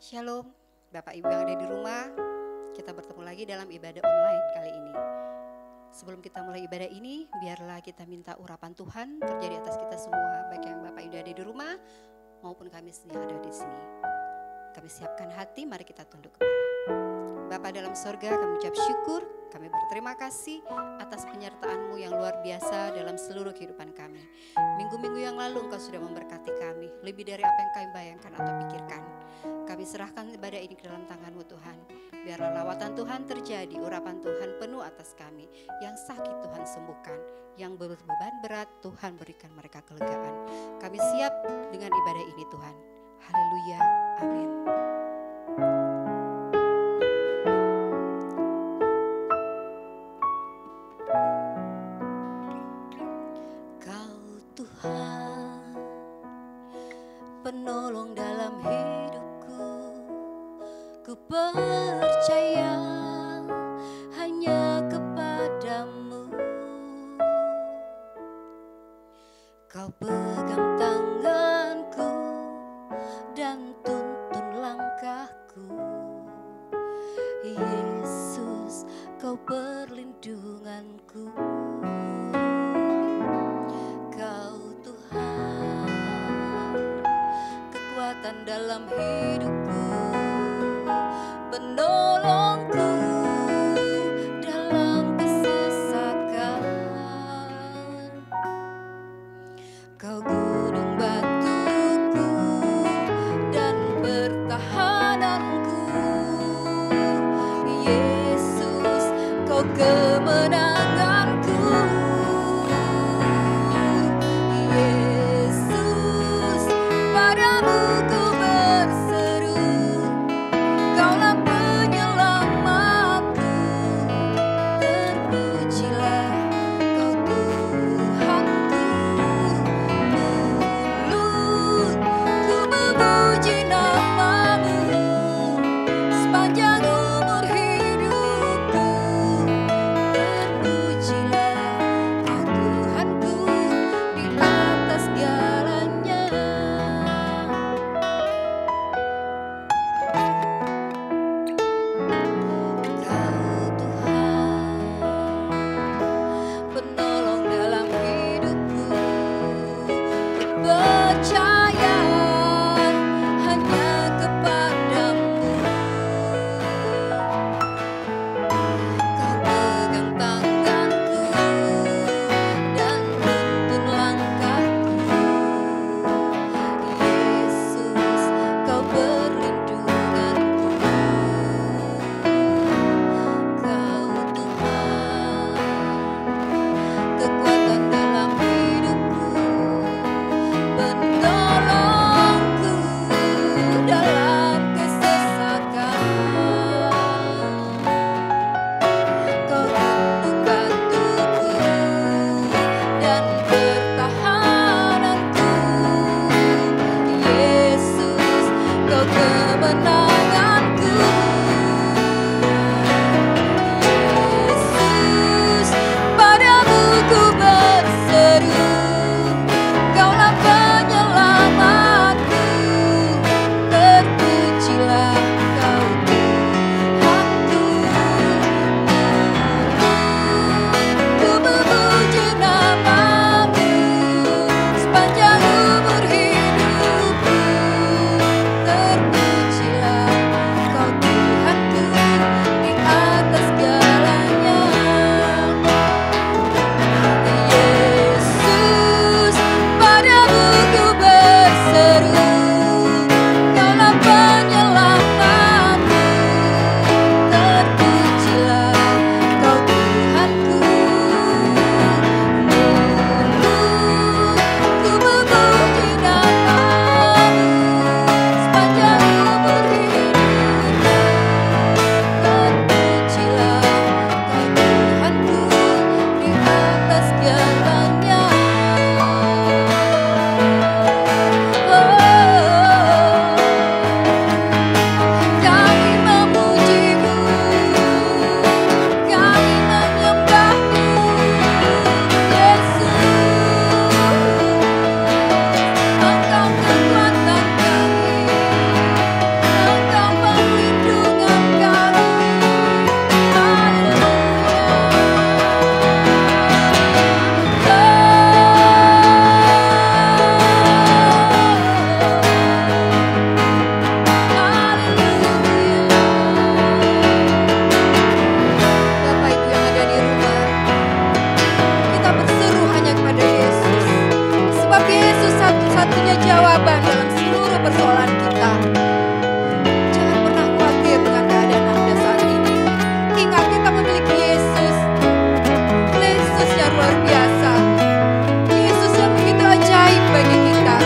Shalom, Bapak Ibu yang ada di rumah, kita bertemu lagi dalam ibadah online kali ini. Sebelum kita mulai ibadah ini, biarlah kita minta urapan Tuhan terjadi atas kita semua, baik yang Bapak Ibu ada di rumah maupun kami yang ada di sini. Kami siapkan hati, mari kita tunduk kepala. Bapa dalam sorga, kami ucap syukur, kami berterima kasih atas penyertaan-Mu yang luar biasa dalam seluruh kehidupan kami. Minggu-minggu yang lalu Engkau sudah memberkati kami, lebih dari apa yang kami bayangkan atau pikirkan. Kami serahkan ibadah ini ke dalam tangan-Mu Tuhan. Biarlah lawatan Tuhan terjadi, urapan Tuhan penuh atas kami. Yang sakit Tuhan sembuhkan, yang berbeban berat Tuhan berikan mereka kelegaan. Kami siap dengan ibadah ini Tuhan. Haleluya, amin. Kau Tuhan, penolong dalam hidupku, ku percaya hanya kepadamu. Kau pegang tanganku dan tuntun langkahku. Yesus, kau perlindunganku. Kau Tuhan, kekuatan dalam hidupku, penolongku dalam kesesakan. Kau gunung batuku dan pertahananku. Yesus, kau kemenanganku. Yesus, padamu ku berseru, Kaulah penyelamatku. Terpujilah Kau Tuhanku, satu-satunya jawaban dalam seluruh persoalan kita. Jangan pernah khawatir dengan keadaan Anda saat ini. Ingat, kita memiliki Yesus. Yesus yang luar biasa. Yesus yang begitu ajaib bagi kita.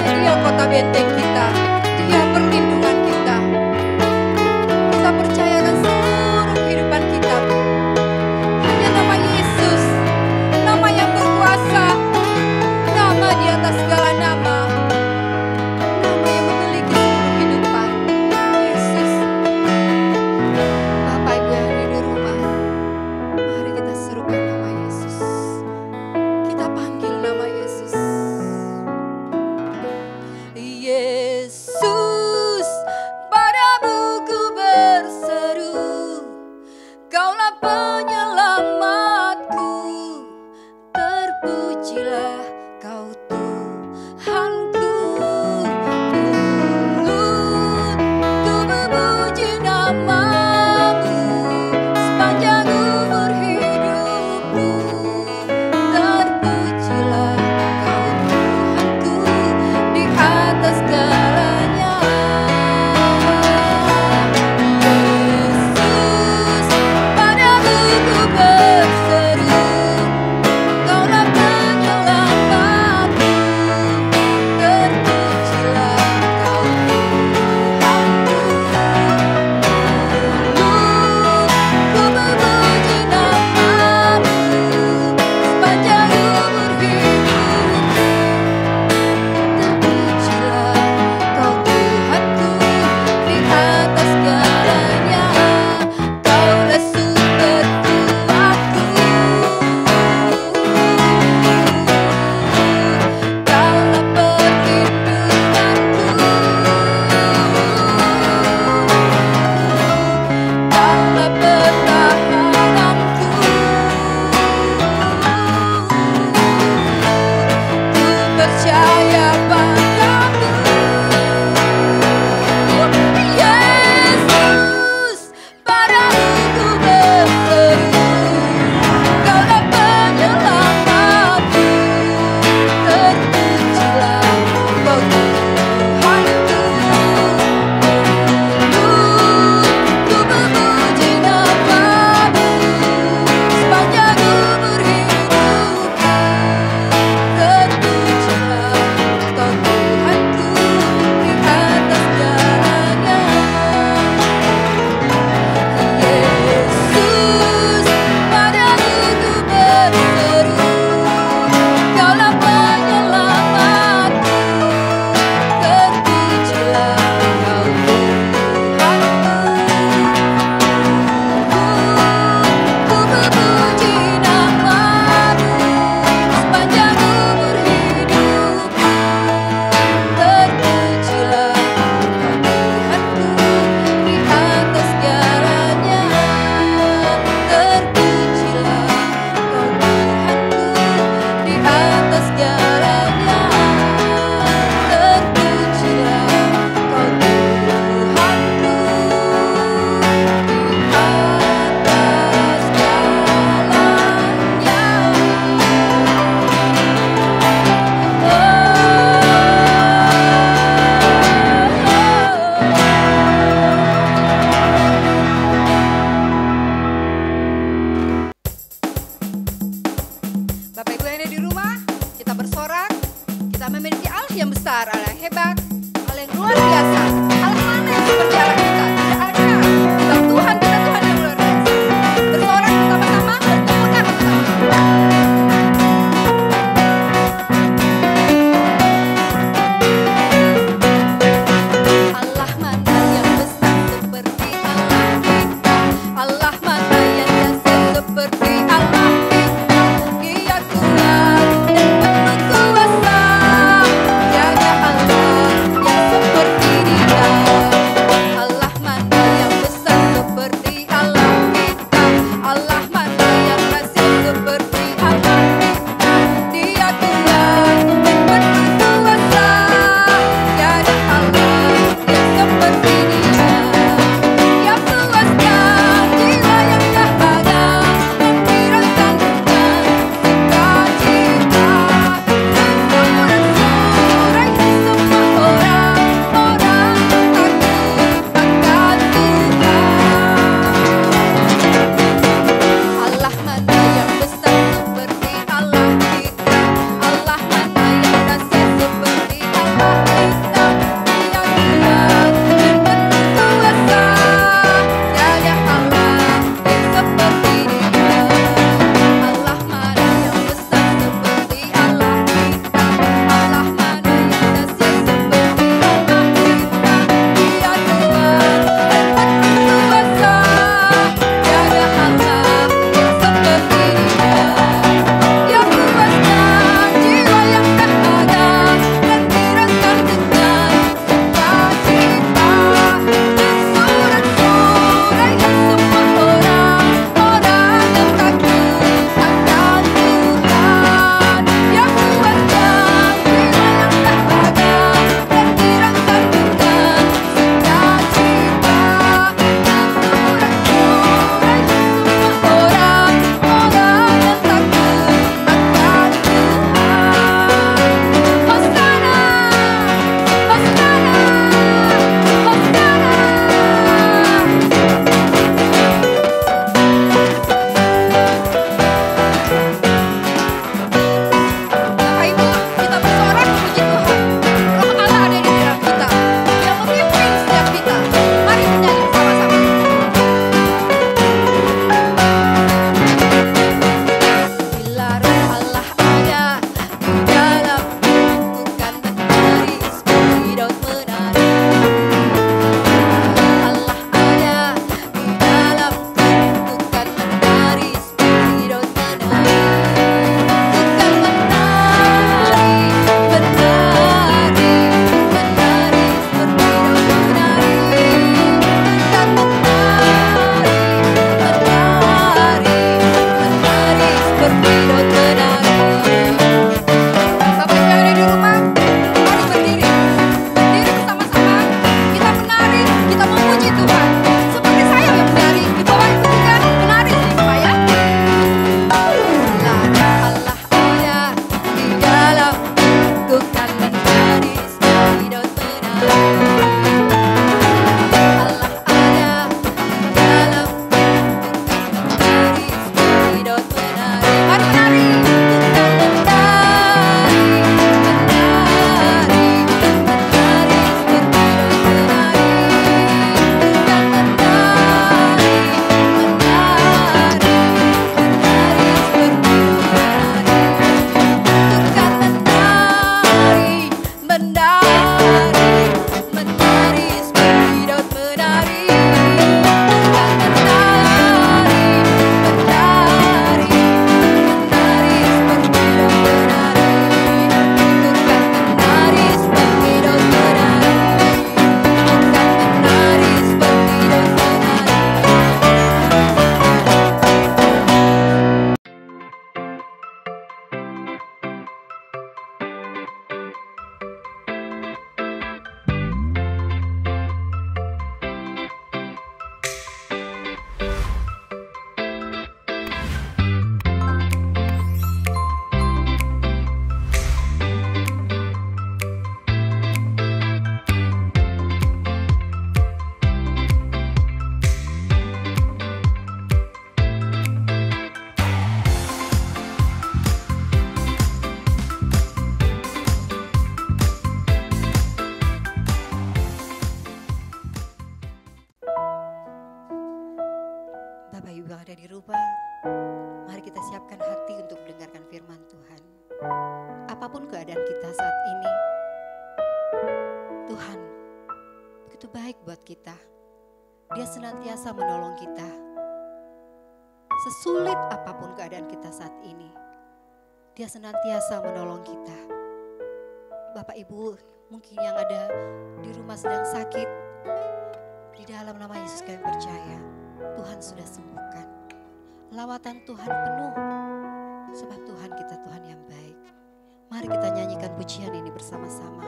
Dia kota benteng kita. Dia perlindungan kita. Kita percayakan seluruh kehidupan kita hanya nama Yesus, nama yang berkuasa, nama di atas segala nama, nama yang memiliki seluruh kehidupan. Yesus. Bapak Ibu yang ada di rumah, mari kita serukan nama Yesus. Kita panggil nama Yesus. Yesus, padamu ku berseru, Kaulah penyelamatku, terpujilah Kau Tuhanku. Mulut ku memuji namamu sepanjang umur hidupku, terpujilah Kau Tuhanku di atas segalanya. Yesus, padamu ku berseru, Kaulah penyelamatku, terpujilah Kau Tuhanku. Mulut ku memuji namamu sepanjang umur hidupku, terpujilah Kau Tuhanku di atas segalanya. Kaulah sumberku, Kaulah perlindunganku, Kaulah pertahananku. Ku percaya padamu, Yesus, padamu ku berseru, Kaulah penyelamatku, terpujilah Kau Tuhanku. Ku memuji namamu sepanjang umur hidupku, terpujilah Kau Tuhanku di atas segalanya. Yesus, padamu ku berseru, Kaulah penyelamatku, terpujilah Kau Tuhanku. Ku memuji namamu sepanjang umur hidupku, terpujilah Kau Tuhanku di atas segalanya. Terpujilah Kau Tuhanku di atas segalanya. Terpujilah Kau Tuhanku di Bapak Ibu yang ada di rumah, kita bersorak, kita memiliki Allah yang besar, Allah yang hebat, Allah yang luar biasa. Allah mana yang seperti Allah kita? Tidak ada. Sebab Tuhan kita Tuhan yang luar biasa. Bersorak bersama-sama, bertepuk tangan bersama. Allah mana yang besar seperti Allah kita? Allah mana yang dahsyat seperti Allah kita? Dia kuat dan penuh kuasa, tiada Allah yang seperti Dia. Allah apapun keadaan kita saat ini, Tuhan begitu baik buat kita. Dia senantiasa menolong kita. Sesulit apapun keadaan kita saat ini, Dia senantiasa menolong kita. Bapak Ibu mungkin yang ada di rumah sedang sakit, di dalam nama Yesus kami percaya Tuhan sudah sembuhkan. Lawatan Tuhan penuh, sebab Tuhan kita Tuhan yang baik. Mari kita nyanyikan pujian ini bersama-sama.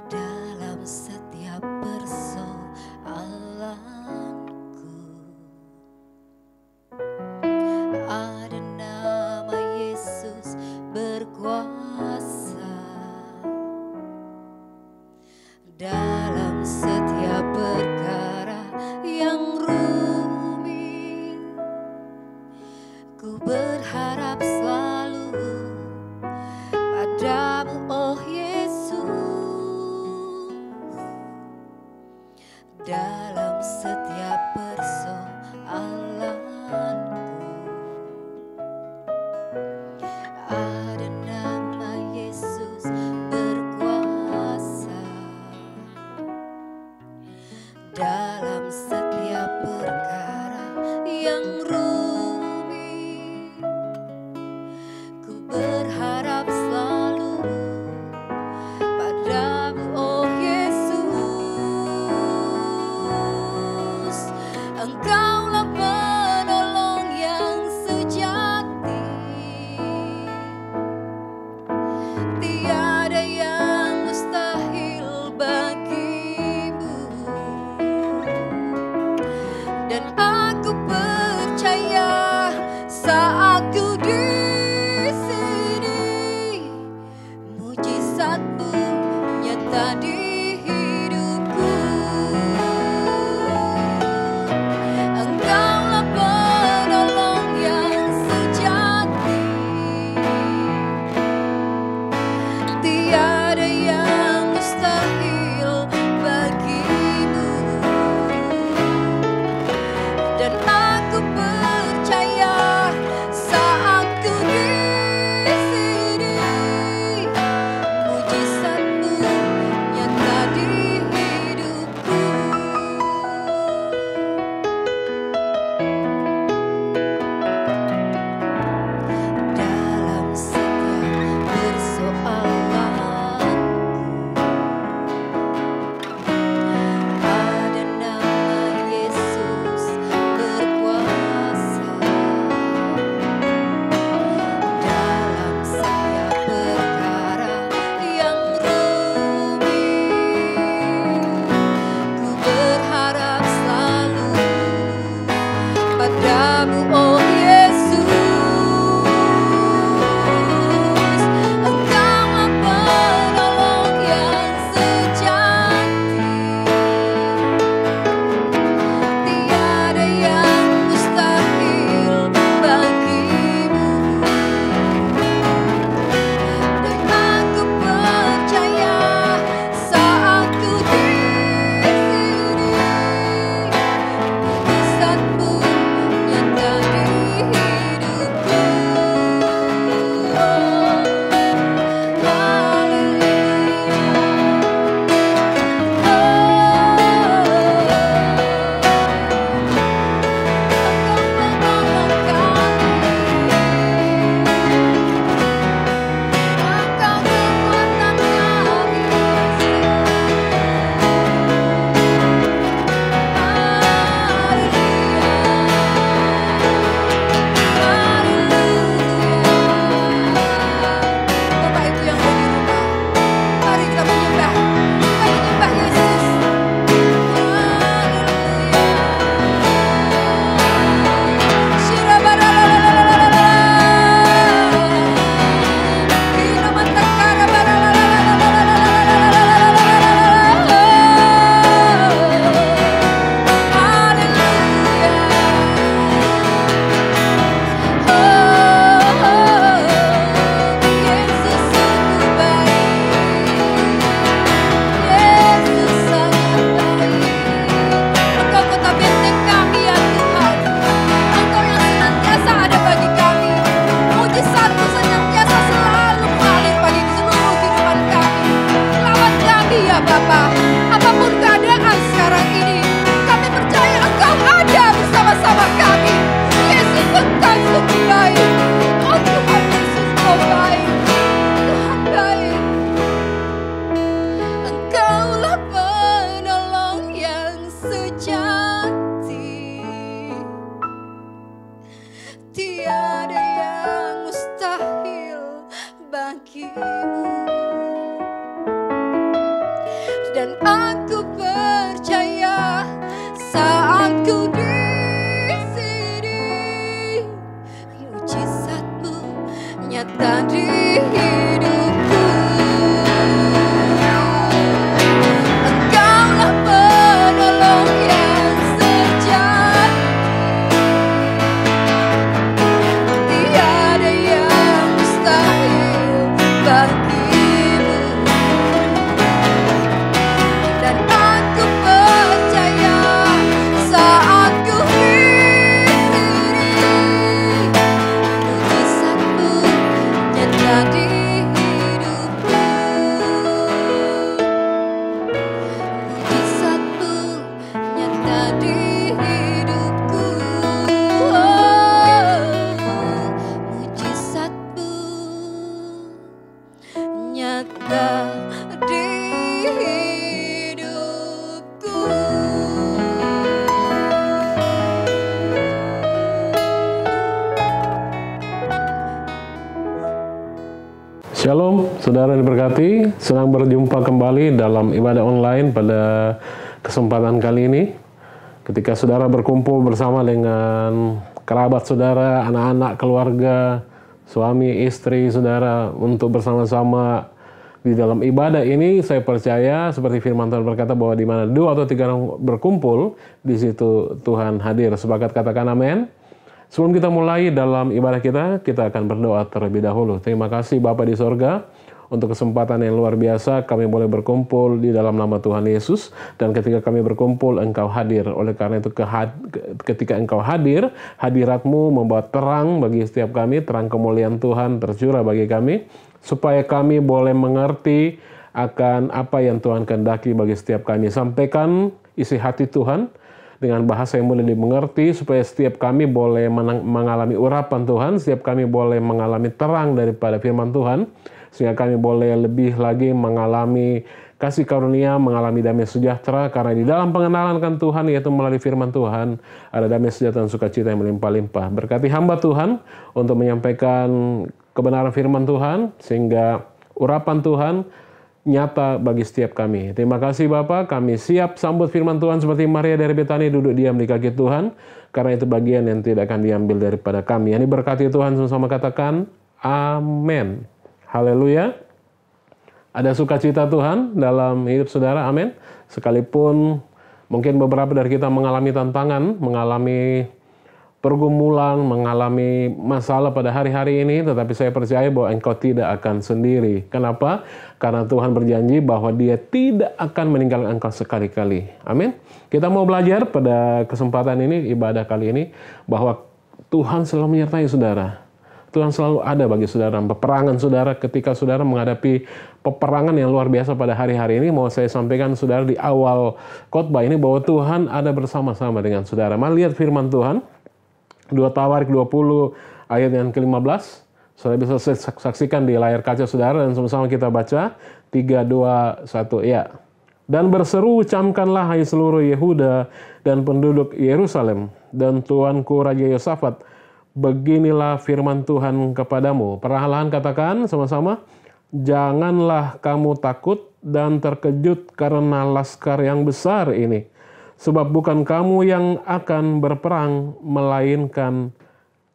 Dalam setiap persoalanku ada nama Yesus berkuasa. Dalam setiap perkara yang rumit, ku berharap selalu padamu, oh Yesus. Dalam setiap persoalanku ada nama Yesus berkuasa. Dalam setiap perkara yang rumit, ku berharap selalu padamu, oh Yesus. Engkaulah penolong yang sejati, tiada yang mustahil bagimu. Dan aku percaya saat ku di sini, mujizatmu nyata di hidupku. Engkaulah penolong yang sejati, tiada yang mustahil bagimu. Dan aku percaya saat ku di sini, mujizatmu nyata di hidupku. Dalam setiap persoalanku ada nama Yesus berkuasa. Dalam setiap perkara yang rumit, ku berharap selalu padamu, oh Yesus. Engkaulah penolong yang sejati, tiada yang mustahil bagimu. Dan aku percaya saat ku di sini, mujizatmu nyata di tiada yang mustahil bagimu. Dan aku percaya saat ku di sini, mujizatmu nyata di hidupku. Engkaulah penolong yang sejati, tiada yang mustahil bagimu. Dan aku percaya saat ku di sini, mujizatmu nyata di hidupku. Mujizatmu nyata di hidupku. Mujizatmu nyata di hidupku. Shalom, saudara diberkati. Senang berjumpa kembali dalam ibadah online pada kesempatan kali ini. Ketika saudara berkumpul bersama dengan kerabat saudara, anak-anak, keluarga, suami, istri saudara untuk bersama-sama di dalam ibadah ini, saya percaya seperti firman Tuhan berkata bahwa di mana 2 atau 3 orang berkumpul, di situ Tuhan hadir. Sepakat katakan amin. Sebelum kita mulai dalam ibadah kita akan berdoa terlebih dahulu. Terima kasih Bapa di sorga untuk kesempatan yang luar biasa kami boleh berkumpul di dalam nama Tuhan Yesus. Dan ketika kami berkumpul, Engkau hadir. Oleh karena itu ketika Engkau hadir, hadirat-Mu membawa terang bagi setiap kami, terang kemuliaan Tuhan tercurah bagi kami, supaya kami boleh mengerti akan apa yang Tuhan kehendaki bagi setiap kami. Sampaikan isi hati Tuhan dengan bahasa yang mudah dimengerti, supaya setiap kami boleh mengalami urapan Tuhan, setiap kami boleh mengalami terang daripada firman Tuhan, sehingga kami boleh lebih lagi mengalami kasih karunia, mengalami damai sejahtera, karena di dalam pengenalan kan Tuhan, yaitu melalui firman Tuhan, ada damai sejahtera dan sukacita yang melimpah-limpah. Berkati hamba Tuhan untuk menyampaikan kebenaran firman Tuhan, sehingga urapan Tuhan nyata bagi setiap kami. Terima kasih Bapa, kami siap sambut firman Tuhan seperti Maria dari Betani duduk diam di kaki Tuhan, karena itu bagian yang tidak akan diambil daripada kami. Ini berkati Tuhan, sama-sama katakan amin. Haleluya. Ada sukacita Tuhan dalam hidup saudara, amin. Sekalipun mungkin beberapa dari kita mengalami tantangan, mengalami pergumulan, mengalami masalah pada hari-hari ini, tetapi saya percaya bahwa engkau tidak akan sendiri. Kenapa? Karena Tuhan berjanji bahwa Dia tidak akan meninggalkan engkau sekali-kali. Amin. Kita mau belajar pada kesempatan ini, ibadah kali ini, bahwa Tuhan selalu menyertai saudara. Tuhan selalu ada bagi saudara. Peperangan saudara, ketika saudara menghadapi peperangan yang luar biasa pada hari-hari ini, mau saya sampaikan saudara di awal khotbah ini bahwa Tuhan ada bersama-sama dengan saudara. Mari lihat firman Tuhan. 2 Tawarik 20 ayat yang ke-15. Saudara bisa saksikan di layar kaca saudara dan sama-sama kita baca. 3, 2, 1, ya. Dan berseru, camkanlah hai seluruh Yehuda dan penduduk Yerusalem dan tuanku Raja Yosafat, beginilah firman Tuhan kepadamu. Perlahan-lahan katakan sama-sama, janganlah kamu takut dan terkejut karena laskar yang besar ini. Sebab bukan kamu yang akan berperang, melainkan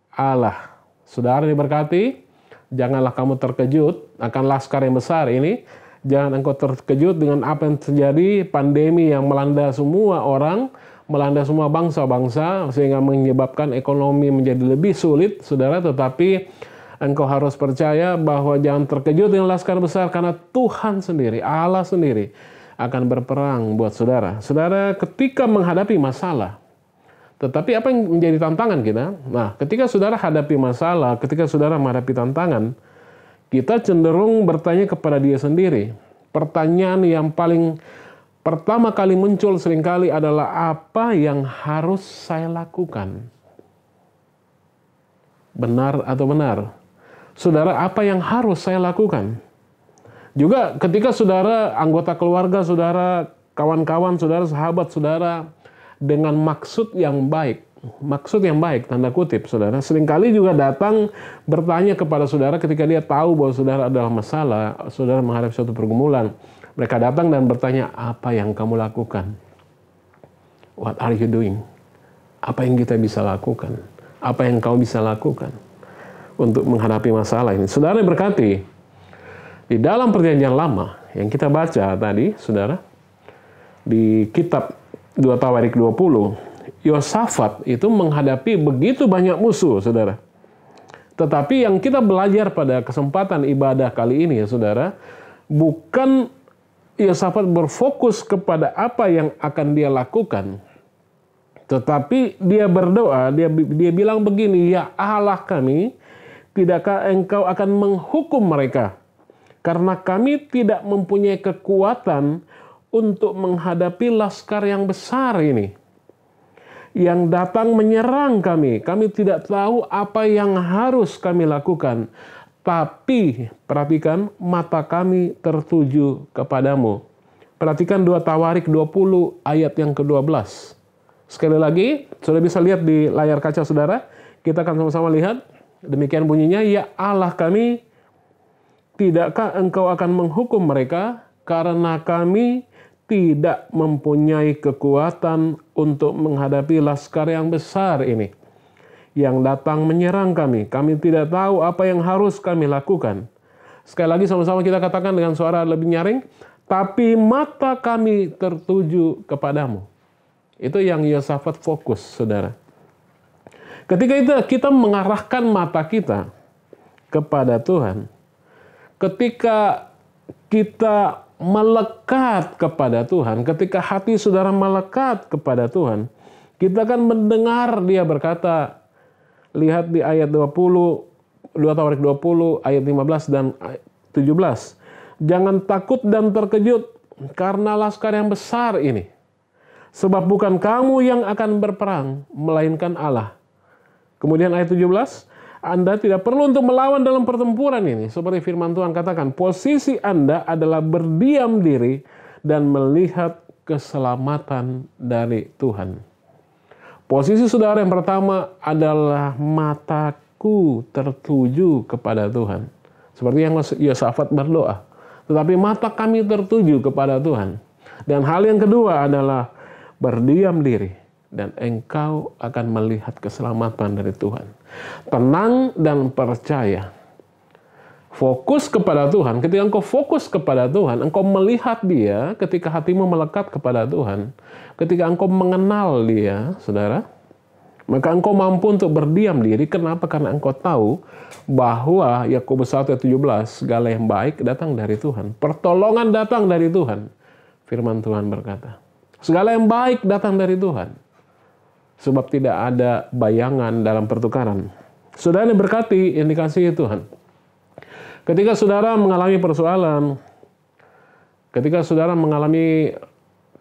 Allah. Saudara diberkati, janganlah kamu terkejut akan laskar yang besar ini. Jangan engkau terkejut dengan apa yang terjadi, pandemi yang melanda semua orang, melanda semua bangsa-bangsa, sehingga menyebabkan ekonomi menjadi lebih sulit, saudara. Tetapi engkau harus percaya bahwa jangan terkejut dengan laskar besar, karena Tuhan sendiri, Allah sendiri, akan berperang buat saudara. Saudara ketika menghadapi masalah, tetapi apa yang menjadi tantangan kita? Nah, ketika saudara hadapi masalah, ketika saudara menghadapi tantangan, kita cenderung bertanya kepada dia sendiri. Pertanyaan yang paling pertama kali muncul seringkali adalah, apa yang harus saya lakukan? Benar atau benar? Saudara, apa yang harus saya lakukan? Juga ketika saudara, anggota keluarga saudara, kawan-kawan saudara, sahabat saudara, dengan maksud yang baik, maksud yang baik, tanda kutip, saudara. Seringkali juga datang bertanya kepada saudara ketika dia tahu bahwa saudara adalah masalah, saudara menghadapi suatu pergumulan. Mereka datang dan bertanya, apa yang kamu lakukan? What are you doing? Apa yang kita bisa lakukan? Apa yang kau bisa lakukan untuk menghadapi masalah ini? Saudara berkati, di dalam perjanjian lama yang kita baca tadi, saudara, di kitab 2 Tawarik 20, Yosafat itu menghadapi begitu banyak musuh, saudara. Tetapi yang kita belajar pada kesempatan ibadah kali ini, ya saudara, bukan Yosafat berfokus kepada apa yang akan dia lakukan, tetapi dia berdoa, dia bilang begini, ya Allah kami, tidakkah engkau akan menghukum mereka? Karena kami tidak mempunyai kekuatan untuk menghadapi laskar yang besar ini, yang datang menyerang kami. Kami tidak tahu apa yang harus kami lakukan. Tapi, perhatikan, mata kami tertuju kepadamu. Perhatikan 2 Tawarik 20 ayat yang ke-12. Sekali lagi, sudah bisa lihat di layar kaca saudara. Kita akan sama-sama lihat. Demikian bunyinya, ya Allah kami, tidakkah engkau akan menghukum mereka? Karena kami tidak mempunyai kekuatan untuk menghadapi laskar yang besar ini, yang datang menyerang kami. Kami tidak tahu apa yang harus kami lakukan. Sekali lagi sama-sama kita katakan dengan suara lebih nyaring, tapi mata kami tertuju kepadamu. Itu yang Yosafat fokus, saudara. Ketika itu kita mengarahkan mata kita kepada Tuhan, ketika kita melekat kepada Tuhan, ketika hati saudara melekat kepada Tuhan, kita akan mendengar dia berkata, lihat di ayat 20, 2 Tawarik 20, ayat 15 dan 17. Jangan takut dan terkejut karena laskar yang besar ini. Sebab bukan kamu yang akan berperang, melainkan Allah. Kemudian ayat 17, Anda tidak perlu untuk melawan dalam pertempuran ini. Seperti firman Tuhan katakan, posisi Anda adalah berdiam diri dan melihat keselamatan dari Tuhan. Posisi saudara yang pertama adalah mataku tertuju kepada Tuhan. Seperti yang Yosafat berdoa. Tetapi mata kami tertuju kepada Tuhan. Dan hal yang kedua adalah berdiam diri. Dan engkau akan melihat keselamatan dari Tuhan. Tenang dan percaya. Fokus kepada Tuhan. Ketika engkau fokus kepada Tuhan, engkau melihat dia ketika hatimu melekat kepada Tuhan. Ketika engkau mengenal dia, saudara, maka engkau mampu untuk berdiam diri. Kenapa? Karena engkau tahu bahwa Yakobus 1 ayat 17, segala yang baik datang dari Tuhan. Pertolongan datang dari Tuhan. Firman Tuhan berkata, segala yang baik datang dari Tuhan. Sebab tidak ada bayangan dalam pertukaran. Saudara yang berkati, yang dikasihi Tuhan. Ketika saudara mengalami persoalan, ketika saudara mengalami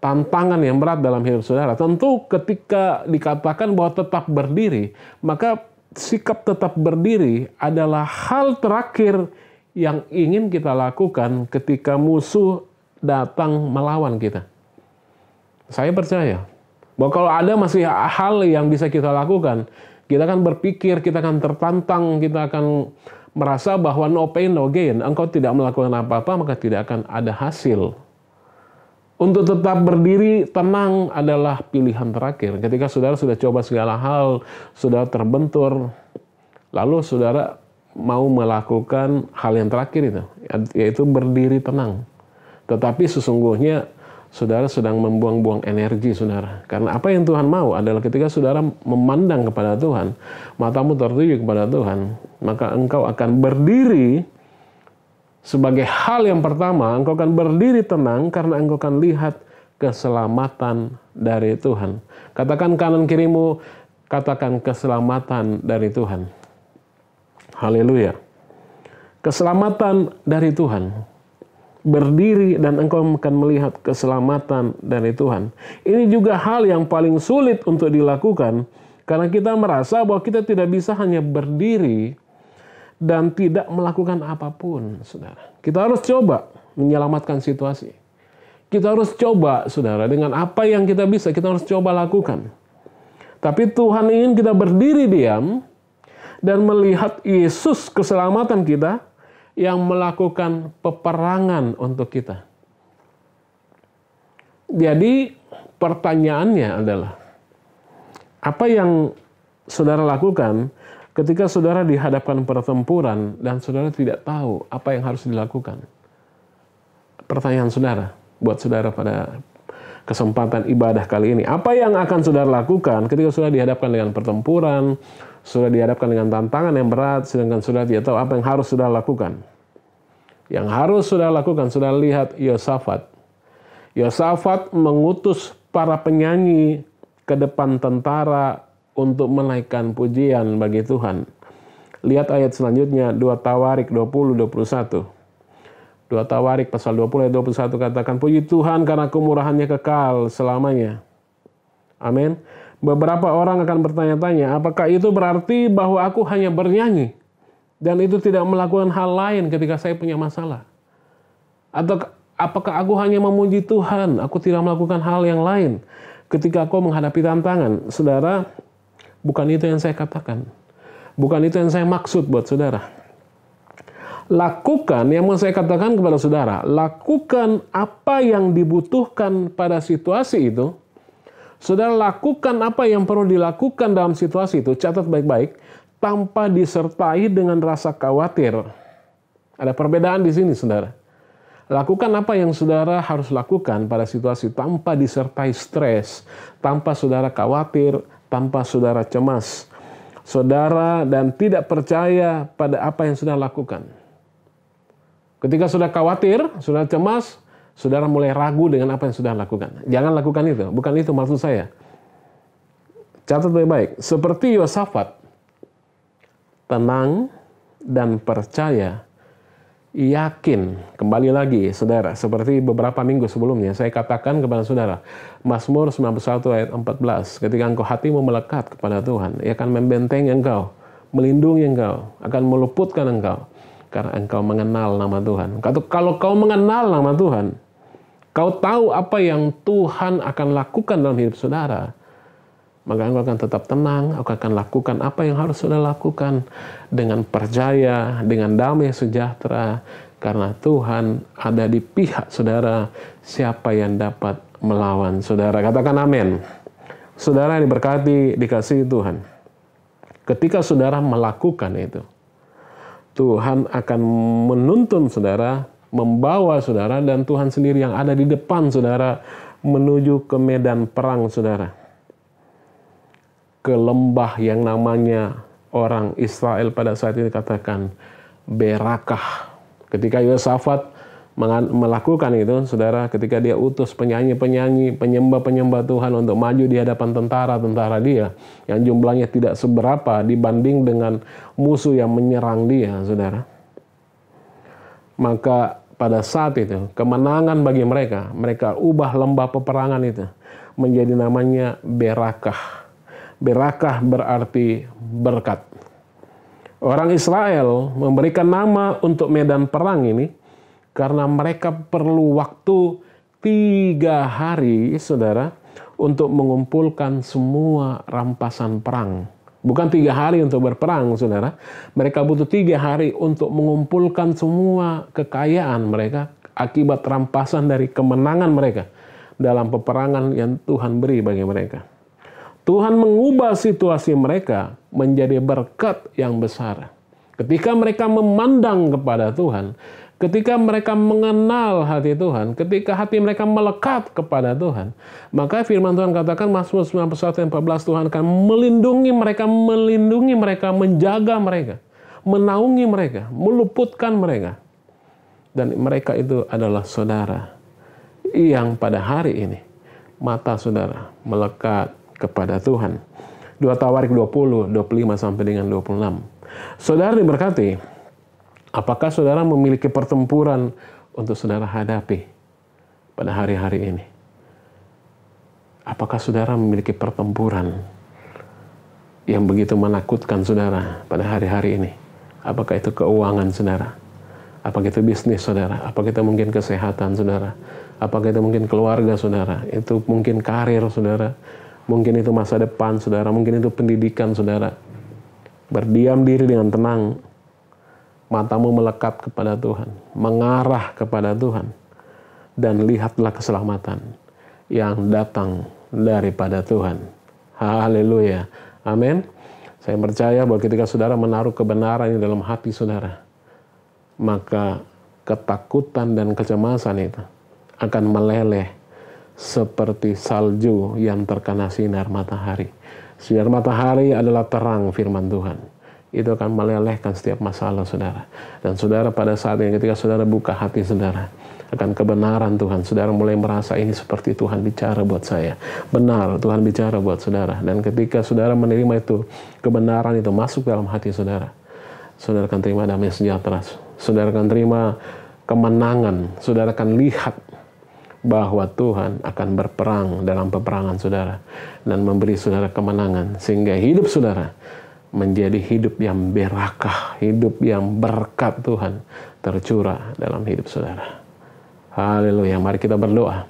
tantangan yang berat dalam hidup saudara, tentu ketika dikatakan bahwa tetap berdiri, maka sikap tetap berdiri adalah hal terakhir yang ingin kita lakukan ketika musuh datang melawan kita. Saya percaya bahwa kalau ada masih hal yang bisa kita lakukan, kita akan berpikir, kita akan tertantang, kita akan merasa bahwa no pain, no gain. Engkau tidak melakukan apa-apa, maka tidak akan ada hasil. Untuk tetap berdiri tenang adalah pilihan terakhir. Ketika saudara sudah coba segala hal, sudah terbentur, lalu saudara mau melakukan hal yang terakhir itu, yaitu berdiri tenang. Tetapi sesungguhnya saudara sedang membuang-buang energi, saudara. Karena apa yang Tuhan mau adalah ketika saudara memandang kepada Tuhan, matamu tertuju kepada Tuhan, maka engkau akan berdiri sebagai hal yang pertama, engkau akan berdiri tenang karena engkau akan lihat keselamatan dari Tuhan. Katakan kanan kirimu, katakan keselamatan dari Tuhan. Haleluya. Keselamatan dari Tuhan. Berdiri dan engkau akan melihat keselamatan dari Tuhan. Ini juga hal yang paling sulit untuk dilakukan karena kita merasa bahwa kita tidak bisa hanya berdiri dan tidak melakukan apapun, saudara. Kita harus coba menyelamatkan situasi. Kita harus coba, saudara, dengan apa yang kita bisa, kita harus coba lakukan. Tapi Tuhan ingin kita berdiri diam dan melihat Yesus keselamatan kita yang melakukan peperangan untuk kita. Jadi pertanyaannya adalah, apa yang saudara lakukan ketika saudara dihadapkan pertempuran dan saudara tidak tahu apa yang harus dilakukan? Pertanyaan saudara, buat saudara pada kesempatan ibadah kali ini. Apa yang akan saudara lakukan ketika saudara dihadapkan dengan pertempuran, saudara dihadapkan dengan tantangan yang berat, sedangkan saudara tidak tahu apa yang harus saudara lakukan? Yang harus saudara lakukan, saudara lihat Yosafat. Yosafat mengutus para penyanyi ke depan tentara untuk menaikkan pujian bagi Tuhan. Lihat ayat selanjutnya, 2 Tawarik 20-21. 2 Tawarik pasal 20 ayat 21 katakan, puji Tuhan karena kemurahannya kekal selamanya. Amin. Beberapa orang akan bertanya-tanya, apakah itu berarti bahwa aku hanya bernyanyi dan itu tidak melakukan hal lain ketika saya punya masalah? Atau apakah aku hanya memuji Tuhan, aku tidak melakukan hal yang lain ketika aku menghadapi tantangan? Saudara, bukan itu yang saya katakan. Bukan itu yang saya maksud buat saudara. Lakukan, yang mau saya katakan kepada saudara, lakukan apa yang dibutuhkan pada situasi itu. Saudara lakukan apa yang perlu dilakukan dalam situasi itu, catat baik-baik, tanpa disertai dengan rasa khawatir. Ada perbedaan di sini, saudara. Lakukan apa yang saudara harus lakukan pada situasi tanpa disertai stres, tanpa saudara khawatir, tanpa saudara cemas. Saudara dan tidak percaya pada apa yang saudara lakukan. Ketika sudah khawatir, sudah cemas, saudara mulai ragu dengan apa yang sudah lakukan. Jangan lakukan itu. Bukan itu maksud saya. Catat baik-baik. Seperti Yosafat, tenang dan percaya, yakin. Kembali lagi, saudara. Seperti beberapa minggu sebelumnya, saya katakan kepada saudara, Mazmur 91 ayat 14. Ketika engkau hatimu melekat kepada Tuhan, ia akan membentengi engkau, melindungi engkau, akan meluputkan engkau. Karena engkau mengenal nama Tuhan. Kalau kau mengenal nama Tuhan, kau tahu apa yang Tuhan akan lakukan dalam hidup saudara, maka engkau akan tetap tenang, engkau akan lakukan apa yang harus saudara lakukan dengan percaya, dengan damai sejahtera, karena Tuhan ada di pihak saudara. Siapa yang dapat melawan saudara? Katakan amin. Saudara yang diberkati, dikasihi Tuhan. Ketika saudara melakukan itu, Tuhan akan menuntun saudara, membawa saudara, dan Tuhan sendiri yang ada di depan saudara menuju ke medan perang saudara. Ke lembah yang namanya orang Israel pada saat ini katakan Berakah. Ketika Yosafat melakukan itu, saudara, ketika dia utus penyanyi-penyanyi, penyembah-penyembah Tuhan untuk maju di hadapan tentara-tentara dia, yang jumlahnya tidak seberapa dibanding dengan musuh yang menyerang dia, saudara. Maka pada saat itu, kemenangan bagi mereka, mereka ubah lembah peperangan itu menjadi namanya Berakah. Berakah berarti berkat. Orang Israel memberikan nama untuk medan perang ini karena mereka perlu waktu 3 hari, saudara, untuk mengumpulkan semua rampasan perang. Bukan 3 hari untuk berperang, saudara. Mereka butuh 3 hari untuk mengumpulkan semua kekayaan mereka akibat rampasan dari kemenangan mereka dalam peperangan yang Tuhan beri bagi mereka. Tuhan mengubah situasi mereka menjadi berkat yang besar. Ketika mereka memandang kepada Tuhan, ketika mereka mengenal hati Tuhan, ketika hati mereka melekat kepada Tuhan, maka firman Tuhan katakan, Mazmur 91 ayat 14, Tuhan akan melindungi mereka, menjaga mereka, menaungi mereka, meluputkan mereka. Dan mereka itu adalah saudara yang pada hari ini mata saudara melekat kepada Tuhan. 2 Tawarik 20, 25 sampai dengan 26. Saudara diberkati, apakah saudara memiliki pertempuran untuk saudara hadapi pada hari-hari ini? Apakah saudara memiliki pertempuran yang begitu menakutkan saudara pada hari-hari ini? Apakah itu keuangan saudara? Apakah itu bisnis saudara? Apakah itu mungkin kesehatan saudara? Apakah itu mungkin keluarga saudara? Itu mungkin karir saudara? Mungkin itu masa depan saudara, mungkin itu pendidikan saudara. Berdiam diri dengan tenang. Matamu melekat kepada Tuhan, mengarah kepada Tuhan. Dan lihatlah keselamatan yang datang daripada Tuhan. Haleluya. Amin. Saya percaya bahwa ketika saudara menaruh kebenaran ini dalam hati saudara, maka ketakutan dan kecemasan itu akan meleleh seperti salju yang terkena sinar matahari. Sinar matahari adalah terang firman Tuhan. Itu akan melelehkan setiap masalah saudara. Dan saudara pada saat ini ketika saudara buka hati saudara akan kebenaran Tuhan, saudara mulai merasa ini seperti Tuhan bicara buat saya. Benar, Tuhan bicara buat saudara. Dan ketika saudara menerima itu, kebenaran itu masuk dalam hati saudara, saudara akan terima damai sejahtera. Saudara akan terima kemenangan. Saudara akan lihat bahwa Tuhan akan berperang dalam peperangan saudara dan memberi saudara kemenangan, sehingga hidup saudara menjadi hidup yang berakah, hidup yang berkat Tuhan tercurah dalam hidup saudara. Haleluya. Mari kita berdoa.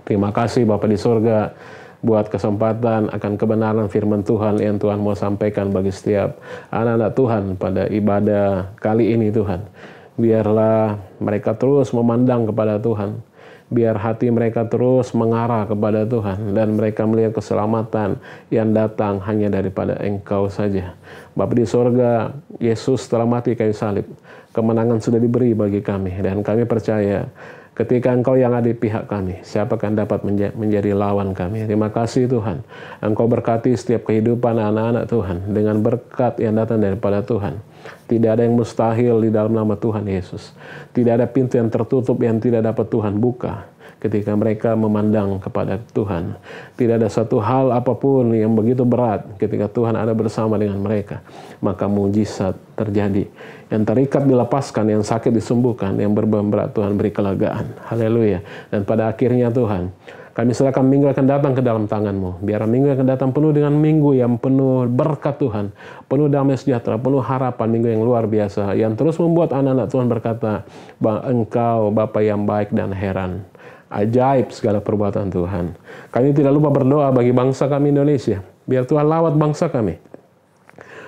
Terima kasih Bapa di surga buat kesempatan akan kebenaran firman Tuhan yang Tuhan mau sampaikan bagi setiap anak-anak Tuhan pada ibadah kali ini Tuhan. Biarlah mereka terus memandang kepada Tuhan. Biar hati mereka terus mengarah kepada Tuhan dan mereka melihat keselamatan yang datang hanya daripada Engkau saja. Bapa di sorga, Yesus telah mati kayu salib. Kemenangan sudah diberi bagi kami dan kami percaya ketika Engkau yang ada di pihak kami, siapa akan dapat menjadi lawan kami. Terima kasih Tuhan. Engkau berkati setiap kehidupan anak-anak Tuhan dengan berkat yang datang daripada Tuhan. Tidak ada yang mustahil di dalam nama Tuhan Yesus. Tidak ada pintu yang tertutup yang tidak dapat Tuhan buka ketika mereka memandang kepada Tuhan. Tidak ada satu hal apapun yang begitu berat ketika Tuhan ada bersama dengan mereka. Maka mujizat terjadi. Yang terikat dilepaskan, yang sakit disembuhkan, yang berbeban berat Tuhan beri kelegaan. Haleluya. Dan pada akhirnya Tuhan, kami serahkan minggu akan datang ke dalam tangan-Mu. Biar minggu akan datang penuh dengan minggu yang penuh berkat Tuhan. Penuh damai sejahtera, penuh harapan, minggu yang luar biasa. Yang terus membuat anak-anak Tuhan berkata, bahwa Engkau Bapa yang baik dan heran. Ajaib segala perbuatan Tuhan. Kami tidak lupa berdoa bagi bangsa kami Indonesia. Biar Tuhan lawat bangsa kami.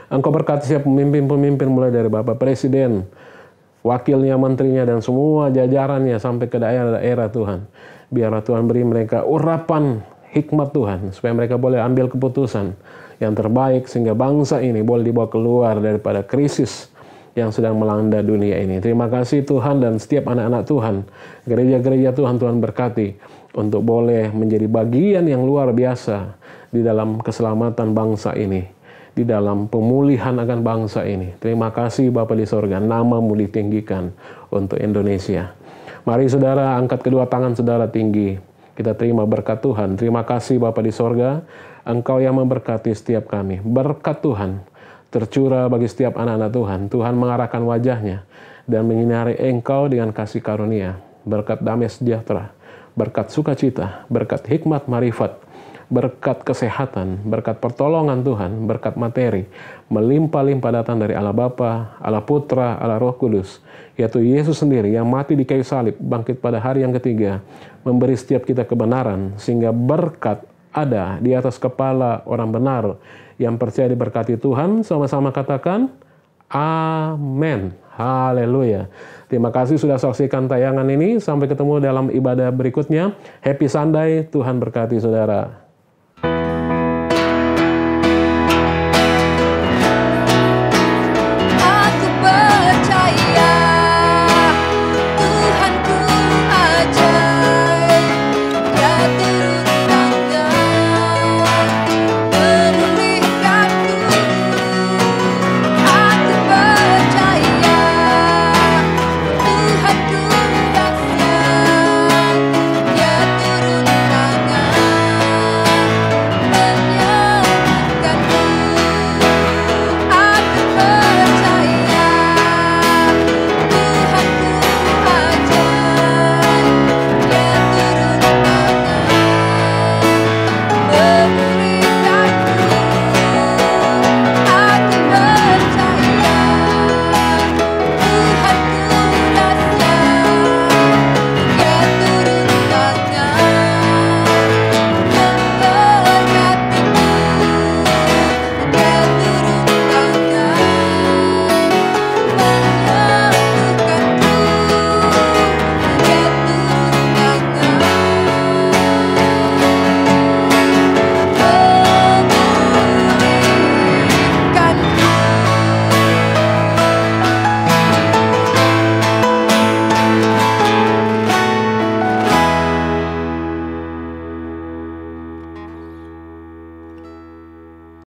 Engkau berkati setiap pemimpin-pemimpin mulai dari Bapak Presiden, wakilnya, menterinya, dan semua jajarannya sampai ke daerah-daerah Tuhan. Biarlah Tuhan beri mereka urapan hikmat Tuhan, supaya mereka boleh ambil keputusan yang terbaik, sehingga bangsa ini boleh dibawa keluar daripada krisis yang sedang melanda dunia ini. Terima kasih Tuhan, dan setiap anak-anak Tuhan, gereja-gereja Tuhan, Tuhan berkati untuk boleh menjadi bagian yang luar biasa di dalam keselamatan bangsa ini, di dalam pemulihan akan bangsa ini. Terima kasih Bapa di sorga, nama-Mu ditinggikan untuk Indonesia. Mari saudara angkat kedua tangan saudara tinggi. Kita terima berkat Tuhan. Terima kasih Bapa di sorga, Engkau yang memberkati setiap kami. Berkat Tuhan tercurah bagi setiap anak-anak Tuhan. Tuhan mengarahkan wajahnya dan menyinari Engkau dengan kasih karunia. Berkat damai sejahtera, berkat sukacita, berkat hikmat marifat, berkat kesehatan, berkat pertolongan Tuhan, berkat materi, melimpah-limpah datang dari Allah Bapa, Allah Putra, Allah Roh Kudus, yaitu Yesus sendiri yang mati di kayu salib, bangkit pada hari yang ketiga, memberi setiap kita kebenaran, sehingga berkat ada di atas kepala orang benar yang percaya diberkati Tuhan. Sama-sama katakan, amin. Haleluya. Terima kasih sudah saksikan tayangan ini. Sampai ketemu dalam ibadah berikutnya. Happy Sunday. Tuhan berkati saudara.